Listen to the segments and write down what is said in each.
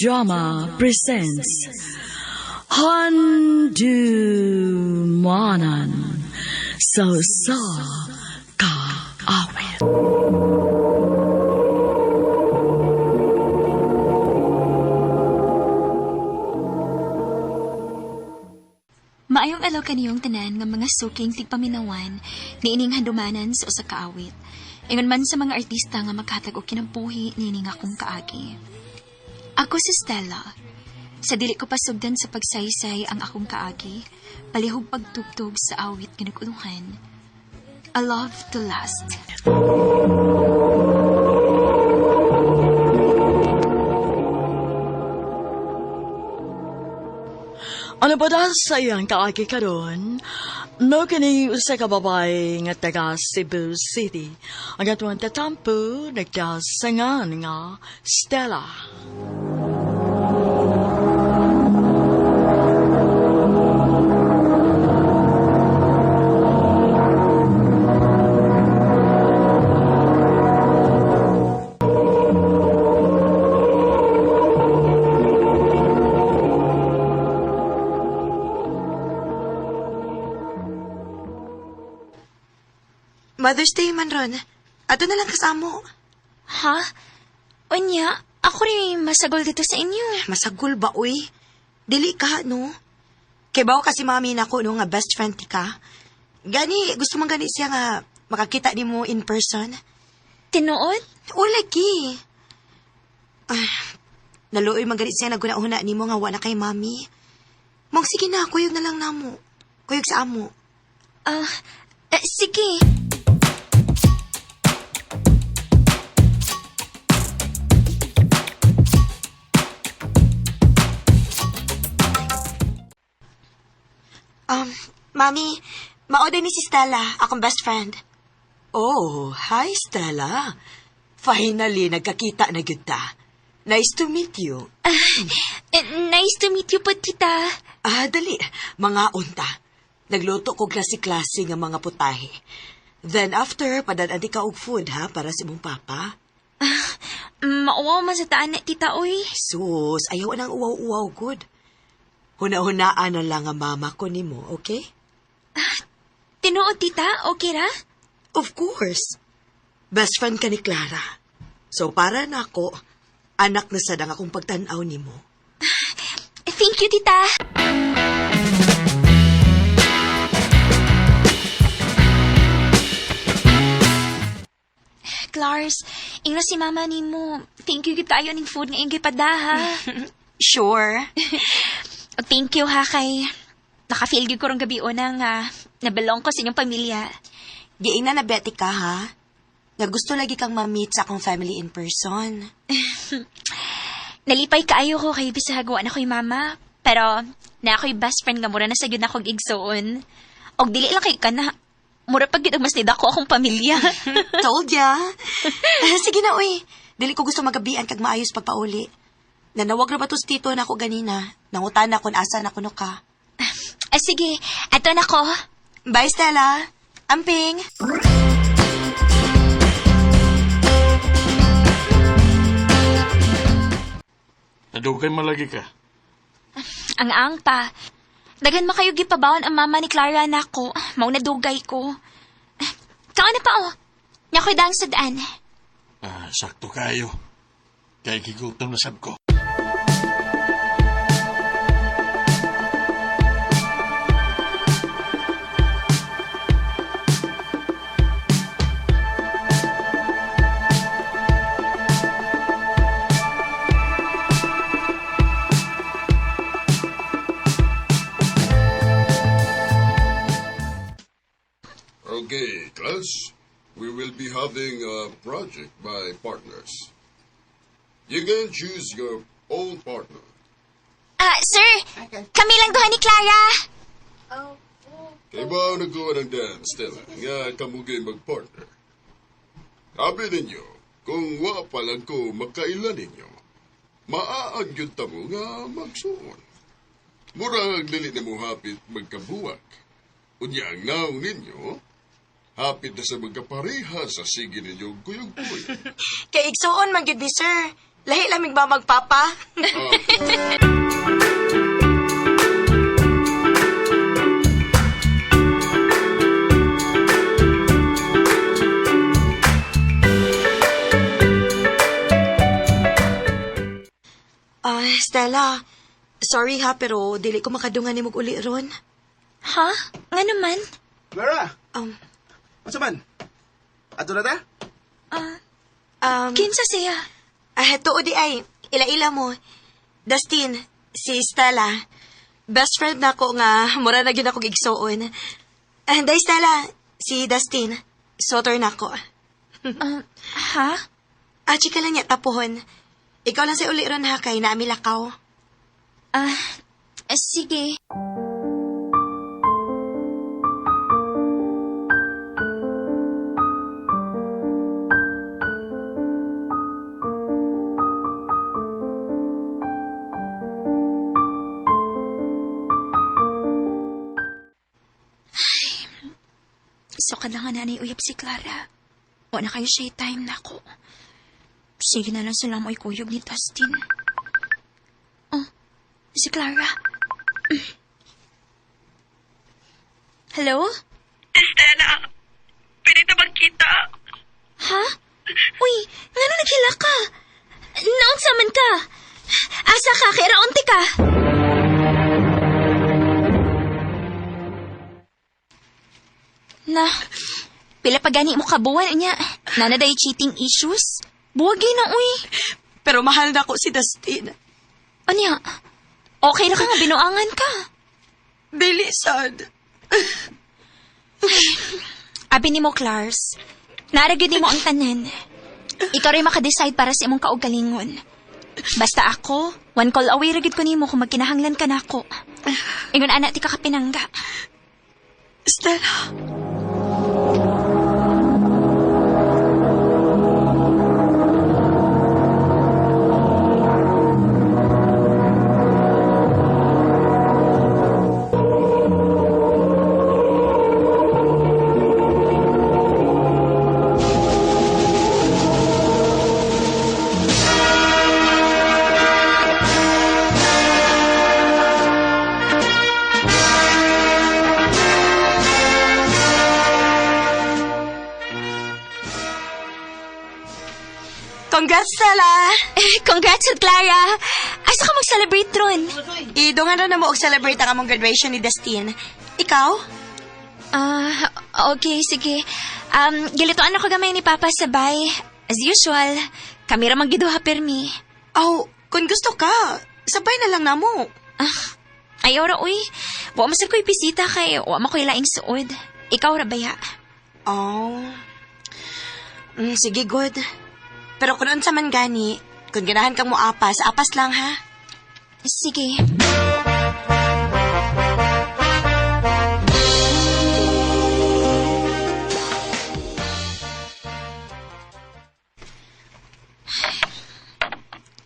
Drama presents Handumanan So Ka Awit. Maayong alaw kaniyong tanan nga mga suking tigpaminawan ni ining handumanan sa usa ka awit. Ingon man sa mga artista nga maghatag og kinampuhi nining akong kaagi. Ako si Stella. Sa dili ko pasugdan sa pagsaysay ang akong kaagi, palihog pagtugtog sa awit nga naguluhan. A Love to Last. Ano ba dahil sa iyang kaagi karon? No kini usa ka babae nga taga Cebu City. Ang atuang tatampo nagdasangan nga Stella. Mother's Day man ron. Ato na lang kasamo. Ha? Unya, ako rin masagol dito sa inyo. Masagol ba, uy? Dili ka, no? Kay bawo kasi mami na ko, no, nga best friend ti ka. Gani, gusto mong gani siya nga makakita ni mo in person? Tinuod? O, lagi. Naluoy man gani siya naguna-una ni mo nga wala kay mami. Mong sige na, kuyog na lang namo. Kuyog sa amo. Sige. Mami, maoday ni si Stella, akong best friend. Oh, hi Stella. Finally, nagkakita na kita. Nice to meet you. Nice to meet you po, tita. Dali. Mga unta. Nagluto ko klase-klase nga mga putahe. Then after, padanan ka og food ha, para sa imong papa. Mauwaw man sa taan na, tita, uy. Sus, ayaw nang uwaw-uwaw good. Huna-hunaan na lang ang mama ko nimo, okay? Tinuod, tita, okay ra? Of course. Best friend ka ni Clara. So para na ako, anak na sadang akong pagtanaw nimo. Thank you, tita. Clars, ingna si mama ni mo. Thank you kita ayon ning food nga ingay padaha. Sure. Thank you ha kay naka-feel gyud ko rong gabi una nga nabalong ko sa inyong pamilya. Giing na nabeti ka, ha? Nga gusto lagi kang ma-meet sa akong family in person. Nalipay kaayo ko kay bisag wa na ko'y mama. Pero na ako'y best friend nga mura na sa gyud na akong igsoon. Og dili lang kay kana. Mura pag gyud mas nida ko akong pamilya. Told ya. Sige na, uy. Dili ko gusto magabian kag maayos pagpauli. Nanawag na ba to tito na ako ganina? Nangutan na kung asa na kuno ka. Sige, eto na ko. Bye, Stella. Amping. Nadugay malagi ka. Ang pa. Dagan makayo gipabawon ang mama ni Clara na ako. Mao nadugay ko. Kaon na pa oh. Nakoy dang sa daan. Sakto kayo. Kaya gigutom na sab ko. Okay, class. We will be having a project by partners. You can choose your own partner. Sir, kami lang duha ni Clara. Kaya ba nagawa ng dance, Stella? Nga kamugay mag-partner. Sabi ninyo, kung wa pa lang ko magkailan ninyo, maaan yun tamo nga magsuon. Murag dili na mo hapit magkabuwag. Unya ang naong ninyo, hapit na sa magkapareha sa sige ninyo kuyog-kuyog. Kay igsuon man gyud ni sir. Lahi lamig ba magpapa? Stella, sorry ha, pero dili ko makadungan ni mong uli ron. Ha? Nga naman? Clara, Um, masa man? Ato na ta? Kinsa siya? Heto di ay, ila-ila mo. Dustin, si Stella. Best friend na ko nga, mura na gyud ako gigsuon. Day Stella, si Dustin. Sotor na ko. Ha? Chika lang niya tapuhon. Ikaw lang sa uli ron ha, kay naami lakaw. Sige. So, kailangan na uyab si Clara. Wala kayo siya time na ako. Sige na lang sila mo ikuyog ni Dustin. Oh, si Clara. Hello? Estela, pwede na magkita. Ha? Uy, nga na naghila ka. Naunsa man ka? Asa ka, kaya raunti ka. Na, pila pa gani mo kabuwan niya. Nanaday cheating issues? Buwagi na, uy. Pero mahal na ko si Dustin. Anya, okay na ka nga binuangan ka. Dili sad. Abi ni mo, Clars. Naragid mo ang tanan. Ikaw rin makadecide para sa imong kaugalingon. Basta ako, one call away ragid ko nimo kung magkinahanglan ka na ako. Ingon anak ti kakapinangga. Stella. Congrats, Stella! Congrats, Clara! Asa ka mag-celebrate ron? Idungan na mo og celebrate ang among graduation ni Dustin. Ikaw? Okay, sige. Gilitoan ako gamay ni Papa sabay. As usual, kami ramang giduha permi. Oh, kung gusto ka, sabay na lang namo. Ayaw ra, uy. Wa masal ko'y bisita kay wa mako'y laing suod. Ikaw ra baya. Oh. Sige, good. Pero kung unsa man gani, kung ganahan kang moapas, apas lang ha. Sige.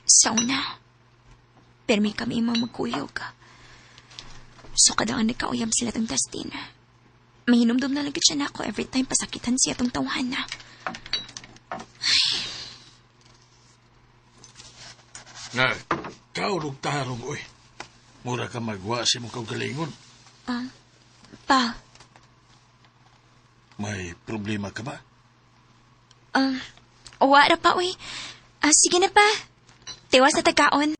Sauna. Permi kami imong magkuyog. So kadaan nagkauyam sila tong Dustin. Mahinomdom na lang siya na ako every time pasakitan siya tong tawahan na. Nga, kaulog tarong, oy. Mura ka magwa si mong kaugalingon. Pa, May problema ka ba? wala pa, uy. Sige na pa. Tiwas na tagkaon.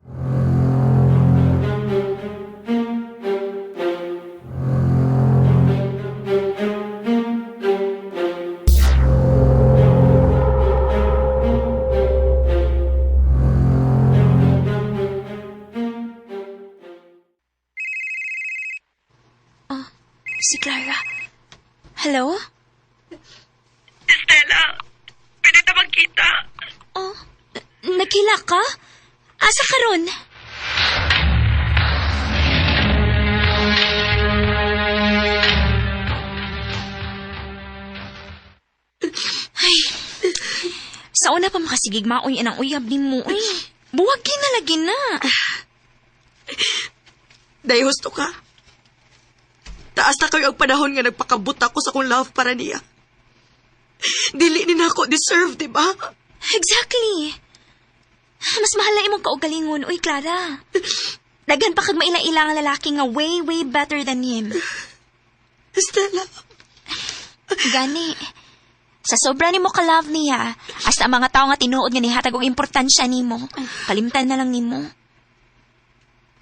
Si Clara. Hello? Estela, pwede na magkita. Oh, naghila ka? Asa ka ron? Ay, sa una pa makasigig maoy anang uyab ni mo, uy. Buwagi na lagi na. Day husto ka. Taas na kayo ang panahon nga nagpakabuta ko sa kong love para niya. Dili ni na ako deserve, di ba? Exactly. Mas mahal na imong kaugalingon, uy, Clara. Daghan pa kag maila-ila nga lalaki nga way, way better than him. Stella, Gani. Sa sobra nimo ka-love niya, hasta ang mga tao nga tinuod nga nihatag og importansya nimo, kalimtan na lang nimo.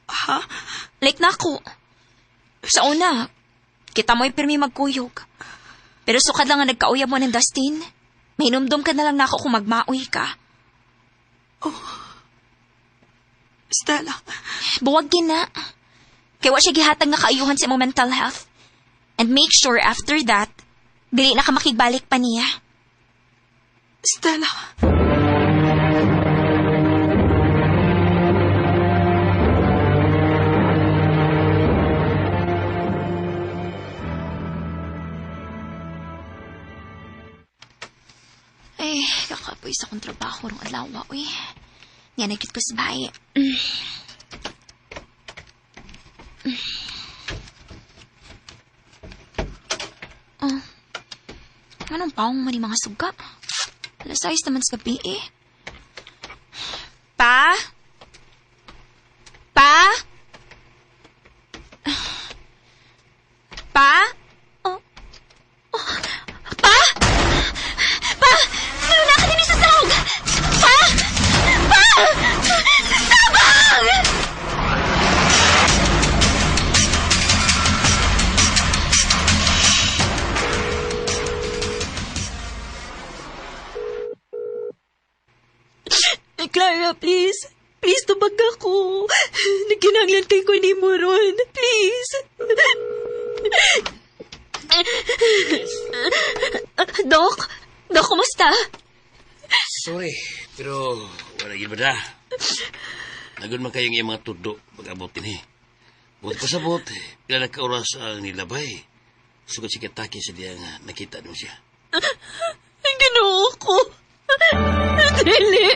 ha? Like nako. Sa una, kita mo'y pirmi magkuyog. Pero sukad lang nga nagkauyab mo ng Dustin. Mahinumdum ka na lang nako kung magmaoy ka. Stella, Buwag gina. Kaya wa siya gihatag nga kaayuhan sa imong mental health. And make sure after that, dili na ka makigbalik pa niya. Stella. Ay, kakapoy sa kong trabaho rong adlaw, uy. Nga nagkit ko sa bahay. Oh. Anong paong man yung mga suga? Alas 6 naman sa gabi eh. Pa? Pa? Pa? Oh. Oh. Pa? Pa? Ano na ka din sa sahog? Pa? Pa? Tabang! Clara, please. Please, tubag ako. Nagkinanglan kay ko ni mo ron. Please. Dok? Dok, kumusta? Sorry, pero wala gid ba da? Nagod man kayong iyang mga tudo pag-abot din eh. Buti pa sabot, pila na ka-oras ang nilabay. Sugod si Kitaki sa diya nga nakita mo siya. Ang ginoo ko. Dili.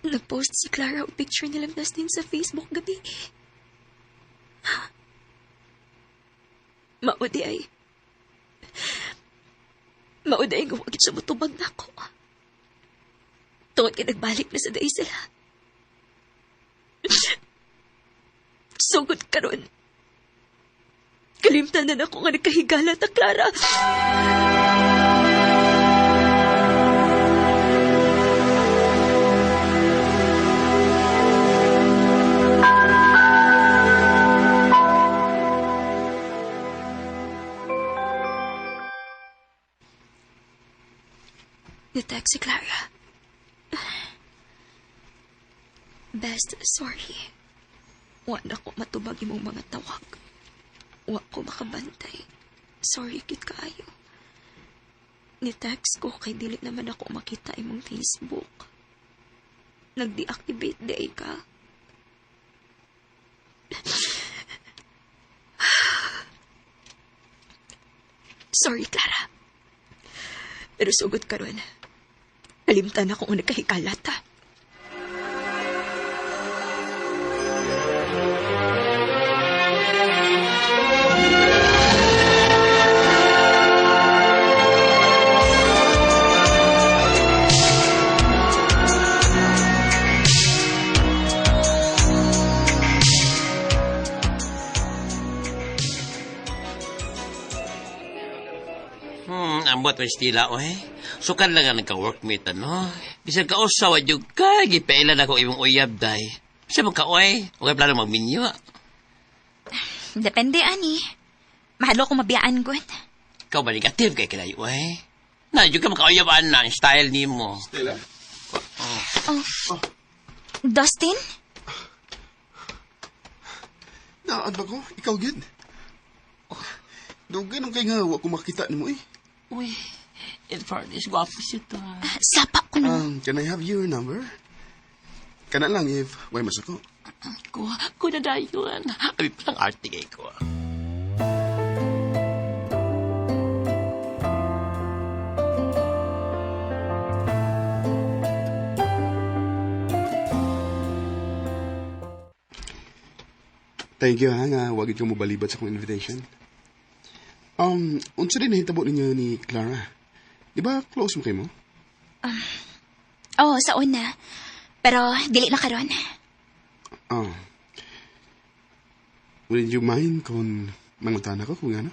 Nag-post si Clara o picture nila Dustin sa Facebook gabi. Maudi ay gawagit siya matubag na ako. Tungod ka nagbalik na sa day sila. Sugod ka ron. Kalimtan na ako nga nagkahigala ta, Clara. Ni-text si Clara. Best, sorry. Wa na ko matubag imong mga tawag. Wa ko makabantay. Sorry kit kaayo. Ni-text ko kay dili naman ako makita imong Facebook. Nag-deactivate day ka. Sorry, Clara. Pero sugod ka ron. Nalimtan ako kung nagkahikalata. Ambot may stila, oy. Sukan lang nga nagka-workmate, ano? Bisag ka usawa, yung kagipailan ako imong uyab, day. Siya mo ka, oy. Okay, plano magminyo. Depende, ani. Mahalo ko mabiyaan, Gwen. Ikaw ba negative kay kilayo, oy? Na, yung ka makauyabaan na ang style ni mo. Stella? Dustin? Naan ba ko? Ikaw gid. Dugan ang kay nga wa ko makita nimo eh. Uy, in fairness, gwapo siya to. Sapa ko na. Can I have your number? Kana lang if way mas ako. Ko na dayon. Abi palang arte kay ko. Thank you ha, nga wagid ka mo balibat sa akong invitation. Unsa din nahitabo ninyo ni Clara? Di ba close mo kayo mo? Oo, sa una. Pero, dili na karon. Oh. Would you mind kung mangutan ako kung ano?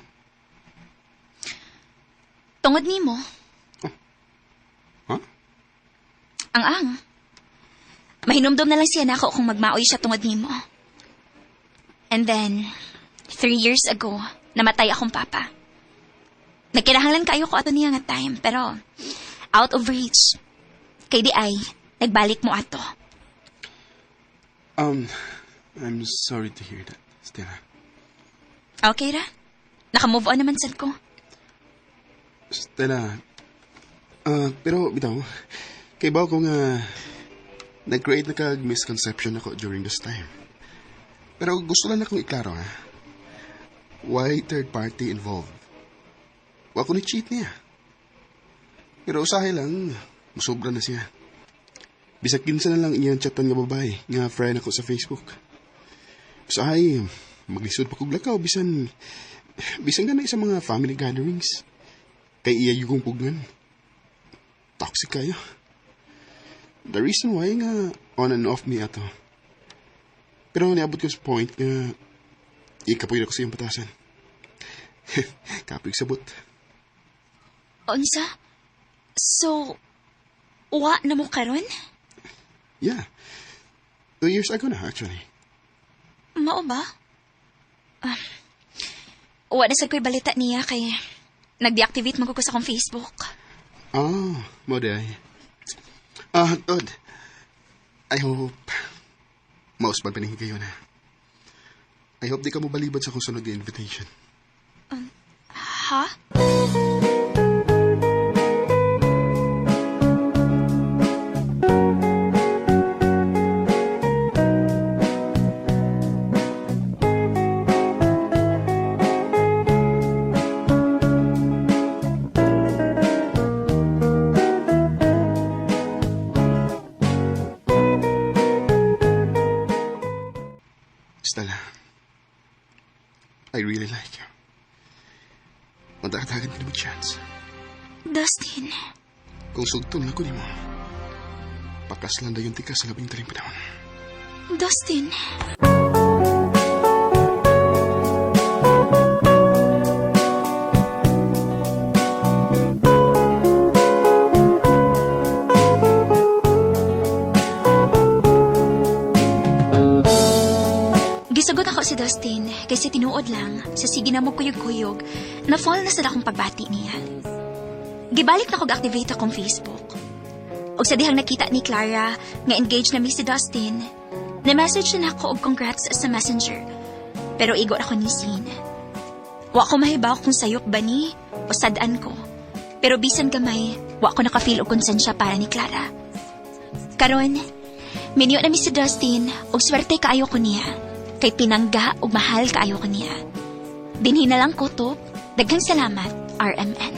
Tungod nimo. Ha? Ang. Mahinumdum na lang siya na ako kung magmaoy siya tungod nimo. And then, 3 years ago, namatay akong papa. Nagkinahanglan kayo ko ato niya nga time, pero out of reach. Kay di ay, nagbalik mo ato. I'm sorry to hear that, Stella. Okay ra? Naka-move on naman sad ko. Stella, pero bitaw, kay ba ko nga nag-create na kag-misconception ako during this time. Pero gusto lang akong iklaro, ha? Why third party involved? Wa ko ni-cheat niya. Pero usahay lang, musobra na siya. Bisag kinsa na lang iyang chatan nga babae, nga friend ako sa Facebook. Usahay, maglisod pa kog lakaw, bisan ganay sa mga family gatherings. Kay iya yung pugnan. Toxic kayo. The reason why nga on and off me ato. Pero niabot ko sa point nga ikapoy na ko siyang patasan. Kapig sabot. Unsa? So, wa na mo karon? Yeah. 2 years ago na, actually. Mao ba? Wa na sad ko'y balita niya kay nag-deactivate mo ko sa akong Facebook. Mo day. Good. I hope mausbag pa kayo na. I hope di ka mo balibad sa kung sunod na invitation. Ha? Stella, I really like you. Madagdagan ka na chance. Dustin. Kung sugtong na ko ni mo, pakaslan na yung tikas sa labing taling panahon. Dustin. Gisagot ako si Dustin kasi tinuod lang sa sige na mo kuyog-kuyog na fall na sa akong pagbati niya. Gibalik na kog activate akong Facebook. Og sa dihang nakita ni Clara nga engaged na mi si Dustin, na-message na ako og congrats sa messenger. Pero igo ako ni Sin. Wa ko mahibaw kung sayop ba ni o sadaan ko. Pero bisan gamay, wa ko nakafeel og konsensya para ni Clara. Karon, minyo na mi si Dustin og swerte kaayo ko niya. Kay pinangga o mahal kaayo ko niya. Dinhi na lang kutob, daghang salamat, RMN.